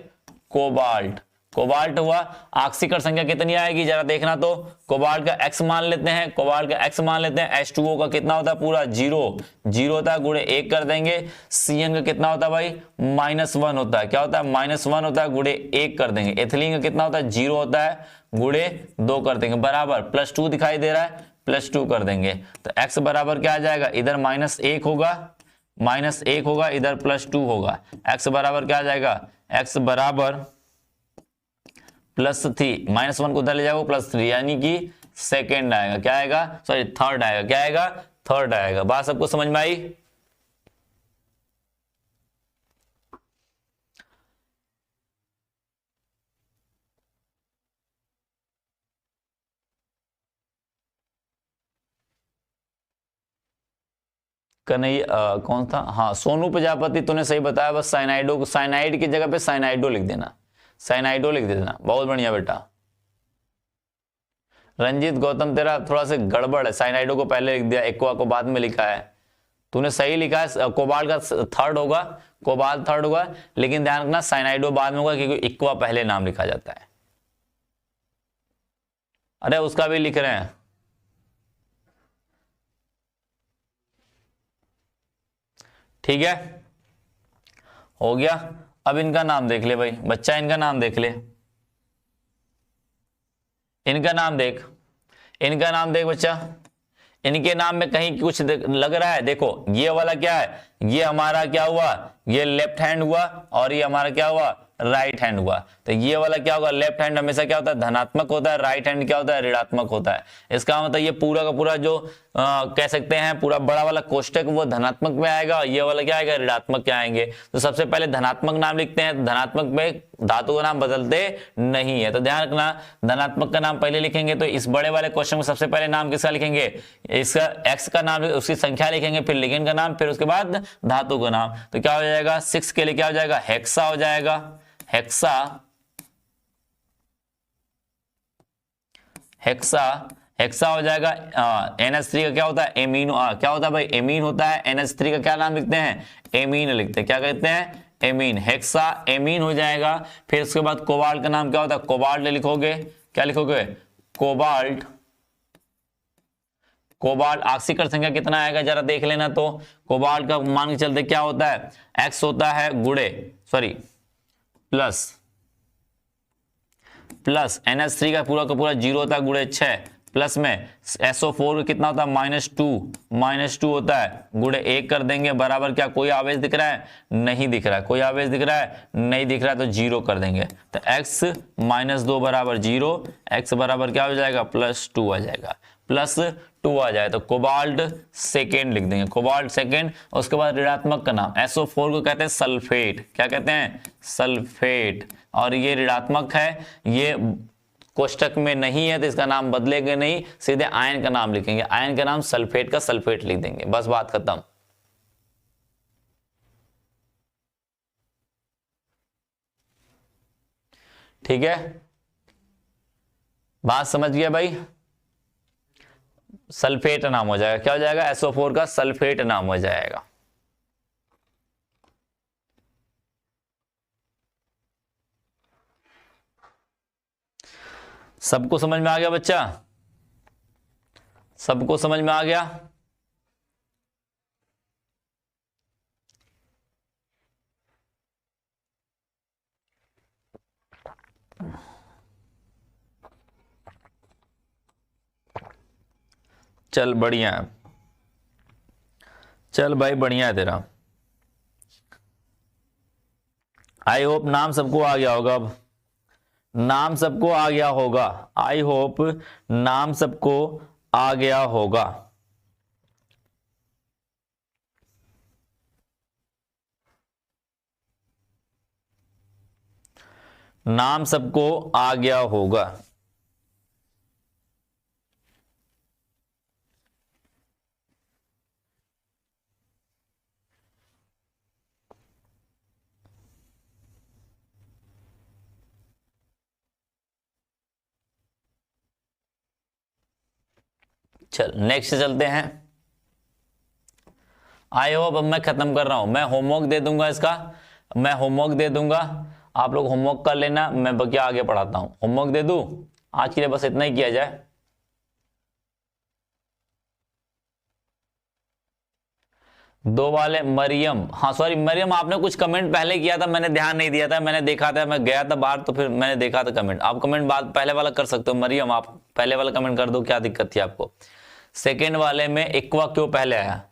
कोबाल्ट। कोबाल्ट हुआ। ऑक्सीकरण संख्या कितनी आएगी जरा देखना, तो कोबाल्ट का x मान लेते हैं, कोबाल्ट का x मान लेते हैं। H2O का कितना होता है, पूरा 0 होता है, गुणे 1 कर देंगे। CN का कितना होता है भाई, -1 होता है। क्या होता है, -1 होता है, गुणे 1 कर देंगे। एथिलीन का कितना होता है, 0 होता है, गुणे 2 कर देंगे, बराबर +2 दिखाई दे रहा है, +2 कर देंगे। तो x बराबर क्या आ जाएगा, इधर -1 होगा, -1 होगा, इधर +2 होगा। x बराबर क्या आ जाएगा, x बराबर +3, -1 को उधर ले जाओ, +3, यानी कि सेकेंड आएगा। क्या आएगा, सॉरी थर्ड आएगा। क्या आएगा, थर्ड आएगा। बात सबको समझ में आई। कन्हैया कौन था, हाँ सोनू प्रजापति, तूने सही बताया। बस साइनाइडो को, साइनाइड की जगह पे साइनाइडो लिख देना, साइनाइडो लिख देना, बहुत बढ़िया बेटा। रंजीत गौतम, तेरा थोड़ा सा गड़बड़ है, साइनाइडो को पहले लिख दिया, एक्वा को बाद में लिखा है। तूने सही लिखा है, कोबाल्ट का थर्ड होगा, कोबाल्ट थर्ड होगा, लेकिन ध्यान रखना साइनाइडो बाद में होगा, क्योंकि इक्वा पहले नाम लिखा जाता है। अरे उसका भी लिख रहे हैं, ठीक है, हो गया। अब इनका नाम देख ले भाई बच्चा, इनका नाम देख ले, इनका नाम देख, इनका नाम देख बच्चा। इनके नाम में कहीं कुछ लग रहा है? देखो ये वाला क्या है, ये हमारा क्या हुआ, ये लेफ्ट हैंड हुआ, और ये हमारा क्या हुआ, राइट हैंड हुआ। तो ये वाला क्या होगा, लेफ्ट हैंड हमेशा क्या होता है, धनात्मक होता है, राइट हैंड क्या होता है, ऋणात्मक होता है। इसका मतलब ये पूरा का पूरा जो कह सकते हैं पूरा बड़ा वाला कोष्टक वो धनात्मक में आएगा, और ये वाला क्या आएगा, ऋणात्मक में आएंगे। तो सबसे पहले धनात्मक नाम लिखते हैं, धनात्मक में धातु का नाम बदलते नहीं है, तो ध्यान रखना धनात्मक का नाम पहले लिखेंगे। तो इस बड़े वाले क्वेश्चन में सबसे पहले नाम किसका लिखेंगे, इसका एक्स का नाम, उसकी संख्या लिखेंगे, फिर लिगेंड का नाम, फिर उसके बाद धातु का नाम। तो क्या हो जाएगा, 6 के लिए क्या हो जाएगा, हेक्सा हो जाएगा, हेक्सा, हेक्सा, हेक्सा हो जाएगा। NH3 का क्या होता है, एमीन, क्या होता है भाई, एमीन होता है। NH3 का क्या नाम लिखते हैं, एमीन लिखते हैं, क्या कहते हैं, एमीन, हेक्सा एमीन हो जाएगा। फिर उसके बाद कोबाल्ट का नाम क्या होता है, कोबाल्ट लिखोगे, क्या लिखोगे, कोबाल्ट, कोबाल्ट। ऑक्सीकरण संख्या कितना आएगा जरा देख लेना। तो कोबाल्ट का मान के चलते क्या होता है, X होता है गुणे, सॉरी प्लस NH3 का पूरा 0 होता है गुणे 6, प्लस में SO4 का कितना होता है, -2 होता है, गुणे 1 कर देंगे, बराबर क्या कोई आवेश दिख रहा है, नहीं दिख रहा है, कोई आवेश दिख रहा है, नहीं दिख रहा है, तो 0 कर देंगे। तो x - 2 बराबर 0, x बराबर क्या हो जाएगा, +2 आ जाएगा, +2 आ जाए। तो कोबाल्ट सेकेंड लिख देंगे, कोबाल्ट सेकेंड। उसके बाद ऋणात्मक का नाम, SO4 को कहते हैं सल्फेट, क्या कहते हैं, सल्फेट, और ये ऋणात्मक है, ये कोष्टक में नहीं है तो इसका नाम बदलेंगे नहीं, सीधे आयन का नाम लिखेंगे, आयन का नाम सल्फेट का सल्फेट लिख देंगे, बस बात खत्म। ठीक है, बात समझ गया भाई। सल्फेट नाम हो जाएगा, क्या हो जाएगा, SO4 का सल्फेट नाम हो जाएगा। सबको समझ में आ गया बच्चा, सबको समझ में आ गया। चल बढ़िया है, चल भाई बढ़िया है तेरा। आई होप नाम सबको आ गया होगा, अब नाम सबको आ गया होगा, आई होप नाम सबको आ गया होगा। नाम सबको आ गया होगा। चल नेक्स्ट चलते हैं। आई होप अब मैं खत्म कर रहा हूं, मैं होमवर्क दे दूंगा इसका, मैं होमवर्क दे दूंगा, आप लोग होमवर्क कर लेना, मैं बकिया आगे पढ़ाता हूं। होमवर्क दे दूं आज के लिए, बस इतना ही किया जाए। दो वाले मरियम, हाँ सॉरी मरियम, आपने कुछ कमेंट पहले किया था, मैंने ध्यान नहीं दिया था, मैंने देखा था, मैं गया था बाहर तो फिर मैंने देखा था कमेंट। आप कमेंट बाद पहले वाला कर सकते हो मरियम, आप पहले वाला कमेंट कर दो, क्या दिक्कत थी आपको। सेकेंड वाले में इक्वा क्यों पहले आया,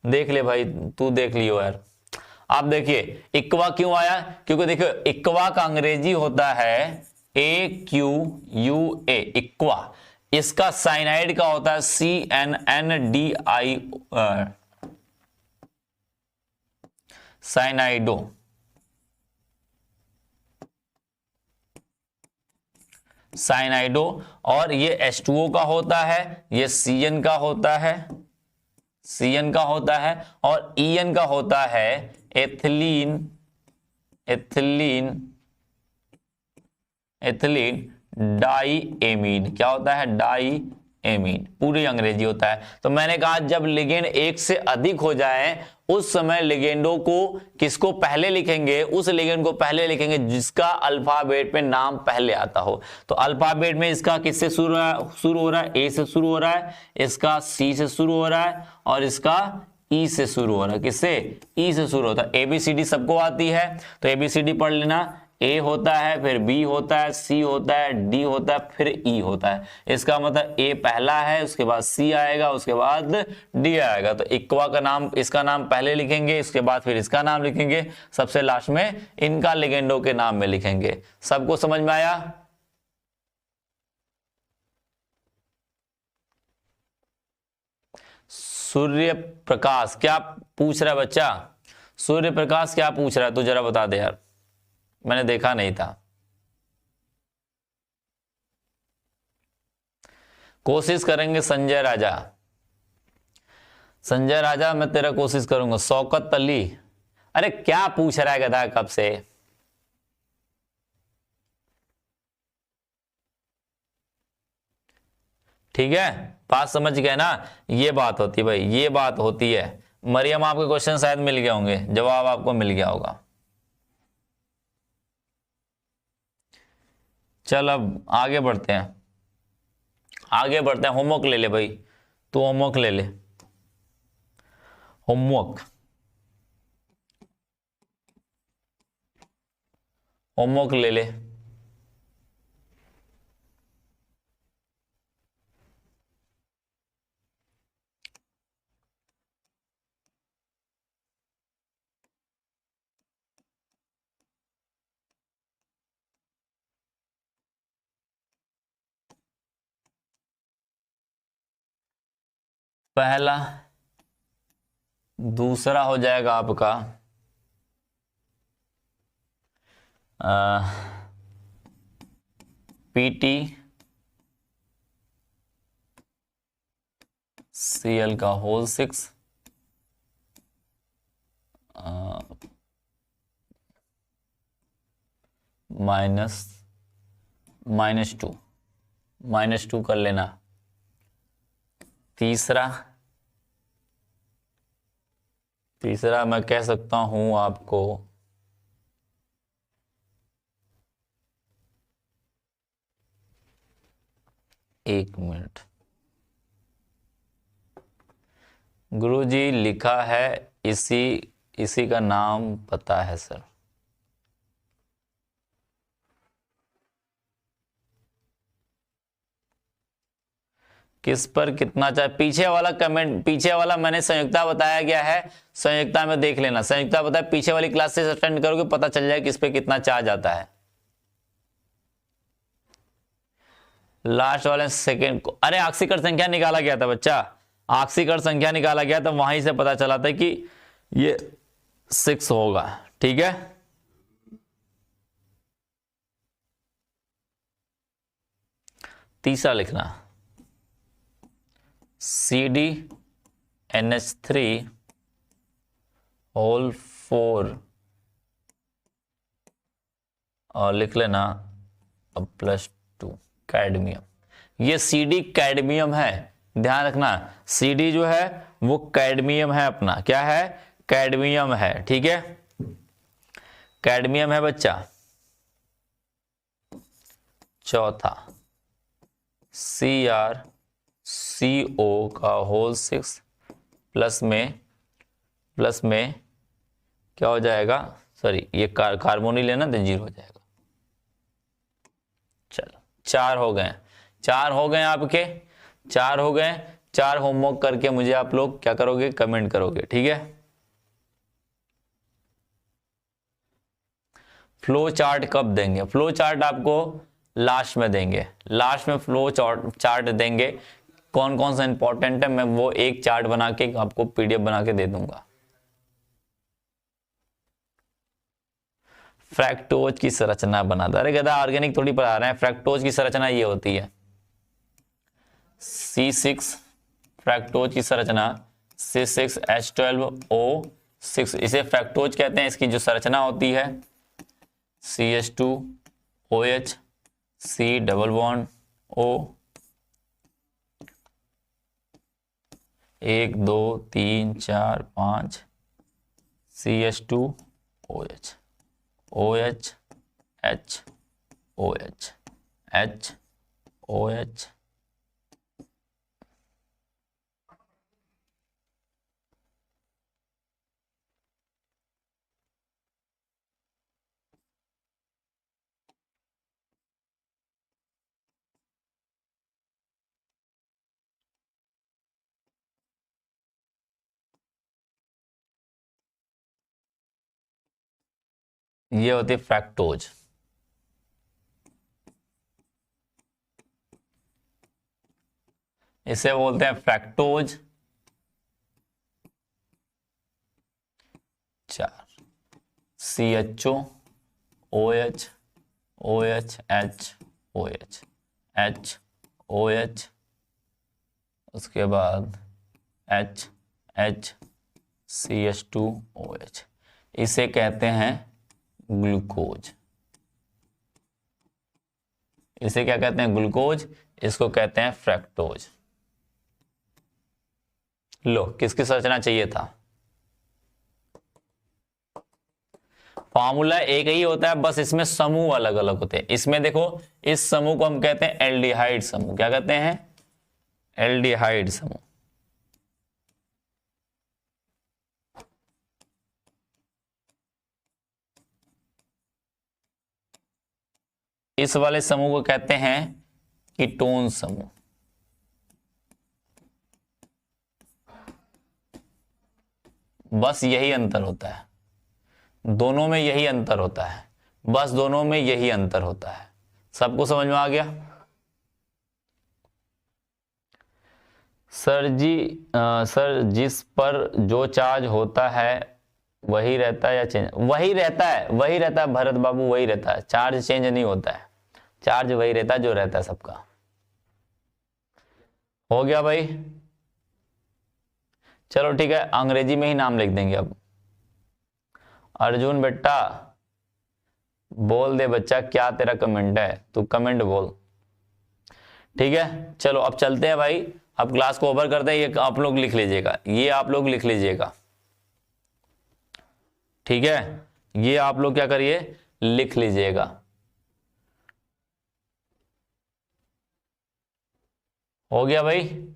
देख ले भाई, तू देख लियो यार। आप देखिए इक्वा क्यों आया, क्योंकि देखियो इक्वा का अंग्रेजी होता है AQUA, इक्वा। इसका साइनाइड का होता है CNNDI, साइनाइडो। साइनाइडो, और ये H2O का होता है, ये CN का होता है, CN का होता है, और EN का होता है एथिलीन, एथिलीन, एथिलीन डाईएमीन, क्या होता है, डाईएमीन, पूरी अंग्रेजी होता है। तो मैंने कहा जब लिगेंड एक से अधिक हो जाए उस समय लिगेंडों को किसको पहले लिखेंगे, उस लिगेंड को पहले लिखेंगे जिसका अल्फाबेट में नाम पहले आता हो। तो अल्फाबेट में इसका किससे शुरू हो रहा है, A से शुरू हो रहा है, इसका C से शुरू हो रहा है, और इसका E से शुरू हो रहा है, किससे, E से शुरू होता है। ABCD सबको आती है, तो ABCD पढ़ लेना, ए होता है, फिर बी होता है, सी होता है, डी होता है, फिर ई होता है। इसका मतलब ए पहला है, उसके बाद सी आएगा, उसके बाद डी आएगा। तो इक्वा का नाम, इसका नाम पहले लिखेंगे, इसके बाद फिर इसका नाम लिखेंगे, सबसे लास्ट में इनका लिगेंडो के नाम में लिखेंगे। सबको समझ में आया? सूर्य प्रकाश क्या पूछ रहा है बच्चा? सूर्य प्रकाश क्या पूछ रहा है तू, जरा बता दे यार, मैंने देखा नहीं था। कोशिश करेंगे संजय राजा। संजय राजा मैं तेरा कोशिश करूंगा। शौकत अली, अरे क्या पूछ रहा है गधा कब से? ठीक है, बात समझ गए ना? ये बात होती है भाई, ये बात होती है। मरियम आपके क्वेश्चन शायद मिल गए होंगे, जवाब आपको मिल गया होगा। चल अब आगे बढ़ते हैं, आगे बढ़ते हैं। होमवर्क ले ले भाई, तू होमवर्क ले ले, होमवर्क, होमवर्क ले ले। पहला, दूसरा हो जाएगा आपका पीटी सीएल का होल 6 माइनस टू कर लेना। तीसरा, तीसरा मैं कह सकता हूं आपको एक मिनट, गुरुजी लिखा है, इसी का नाम पता है सर। किस पर कितना चार्ज, पीछे वाला कमेंट, पीछे वाला मैंने संयुक्ता बताया गया है, संयुक्ता में देख लेना। संयुक्ता बताया पीछे वाली क्लासेस अटेंड करोगे पता चल जाए किस पे कितना चार्ज आता है। लास्ट वाले सेकेंड को, अरे आक्सीकर संख्या निकाला गया था बच्चा, आक्सीकर संख्या निकाला गया था, वहीं से पता चला था कि ये 6 होगा। ठीक है, तीसरा लिखना CdNH3 होल 4 और लिख लेना अब +2 कैडमियम। ये CD कैडमियम है, ध्यान रखना। CD जो है वो कैडमियम है अपना, क्या है? कैडमियम है। ठीक है, कैडमियम है बच्चा। चौथा CrCO का होल 6 प्लस में क्या हो जाएगा, सॉरी ये कार्बोनिल लेना तो 0 हो जाएगा। चलो 4 हो गए, 4 हो गए आपके, 4 हो गए। 4 होमवर्क करके मुझे आप लोग क्या करोगे, कमेंट करोगे। ठीक है, फ्लो चार्ट कब देंगे? फ्लो चार्ट आपको लास्ट में देंगे, लास्ट में फ्लो चार्ट देंगे। कौन कौन सा इंपॉर्टेंट है मैं वो एक चार्ट बना के आपको PDF बना के दे दूंगा। फ्रैक्टोज की संरचना बना दो, अरे गधा ऑर्गेनिक थोड़ी पढ़ा रहे हैं। फ्रैक्टोज की संरचना ये होती है C6, फ्रैक्टोज की संरचना C6H12O6, इसे फ्रैक्टोज कहते हैं। इसकी जो संरचना होती है CH2OH, C double bond O, 1 2 3 4 5 CH2OH, OH H OH H OH ये होती है फ्रैक्टोज। इसे बोलते हैं fructose. 4 CHO OH OH H OH H OH, उसके बाद H H CH2OH। इसे कहते हैं ग्लूकोज। इसे क्या कहते हैं? ग्लूकोज। इसको कहते हैं फ्रैक्टोज। लो, किसकी रचना चाहिए था? फॉर्मूला एक ही होता है, बस इसमें समूह अलग अलग होते हैं। इसमें देखो, इस समूह को हम कहते हैं एल्डिहाइड समूह। क्या कहते हैं? एल्डिहाइड समूह। इस वाले समूह को कहते हैं कीटोन समूह। बस यही अंतर होता है, दोनों में यही अंतर होता है, बस दोनों में यही अंतर होता है। सबको समझ में आ गया? सर जिस पर जो चार्ज होता है वही रहता है या चेंज? वही रहता है भरत बाबू, वही रहता है। चार्ज चेंज नहीं होता है, चार्ज वही रहता है जो रहता है सबका। हो गया भाई? चलो ठीक है, अंग्रेजी में ही नाम लिख देंगे अब। अर्जुन बेटा बोल दे बच्चा, क्या तेरा कमेंट है? तू कमेंट बोल। ठीक है, चलो अब चलते हैं भाई, अब क्लास को ओवर करते हैं। ये आप लोग लिख लीजिएगा, ये आप लोग लिख लीजिएगा। ठीक है, ये आप लोग क्या करिए, लिख लीजिएगा। हो गया भाई?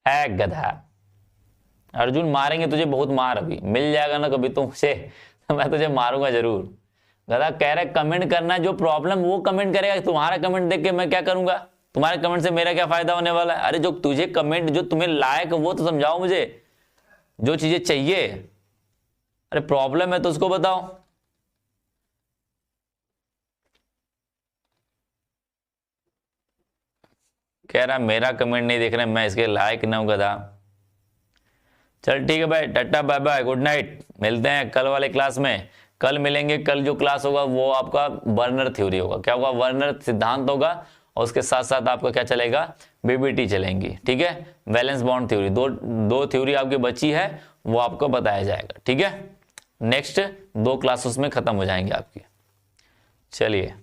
है गधा। अर्जुन मारेंगे तुझे, बहुत मार, अभी मिल जाएगा ना कभी तुमसे तो मैं तुझे मारूंगा जरूर। गधा कह रहा है कमेंट करना, जो प्रॉब्लम वो कमेंट करेगा। तुम्हारा कमेंट देख के मैं क्या करूंगा? तुम्हारे कमेंट से मेरा क्या फायदा होने वाला है? अरे जो तुझे कमेंट, जो तुम्हें लायक वो तो समझाओ मुझे, जो चीजें चाहिए। अरे प्रॉब्लम है तो उसको बताओ। कह रहा मेरा कमेंट नहीं देख रहे, मैं इसके लायक ना हूं गधा। चल ठीक है भाई, tata bye bye, good night. मिलते हैं कल वाले क्लास में, कल मिलेंगे। कल जो क्लास होगा वो आपका वर्नर थ्योरी होगा। क्या होगा? वर्नर सिद्धांत होगा, और उसके साथ साथ आपका क्या चलेगा? बीबीटी चलेंगी। ठीक है, वैलेंस बॉन्ड थ्योरी, दो थ्योरी आपकी बची है, वो आपको बताया जाएगा। ठीक है, नेक्स्ट 2 क्लासेस में खत्म हो जाएंगे आपकी। चलिए।